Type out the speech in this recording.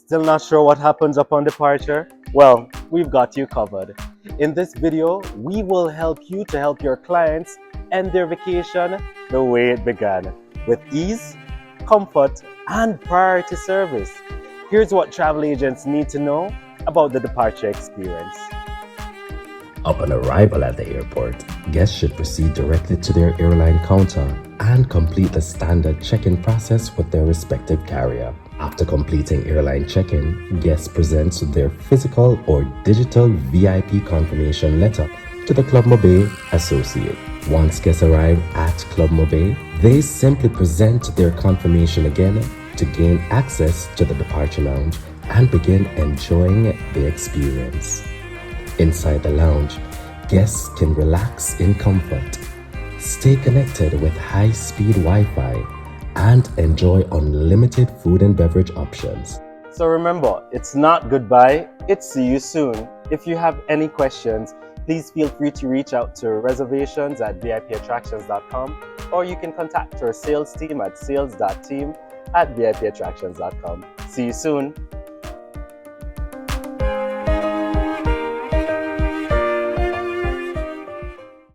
Still not sure what happens upon departure? Well, we've got you covered. In this video, we will help you to help your clients end their vacation the way it began, with ease, comfort, and priority service. Here's what travel agents need to know about the departure experience. Upon arrival at the airport, guests should proceed directly to their airline counter and complete the standard check-in process with their respective carrier. After completing airline check-in, guests present their physical or digital VIP confirmation letter to the Club Mobay associate. Once guests arrive at Club Mobay, they simply present their confirmation again to gain access to the departure lounge and begin enjoying the experience. Inside the lounge, guests can relax in comfort, stay connected with high-speed Wi-Fi, and enjoy unlimited food and beverage options. So remember, it's not goodbye, it's see you soon. If you have any questions, please feel free to reach out to reservations@vipattractions.com, or you can contact our sales team at sales.team@vipattractions.com. See you soon.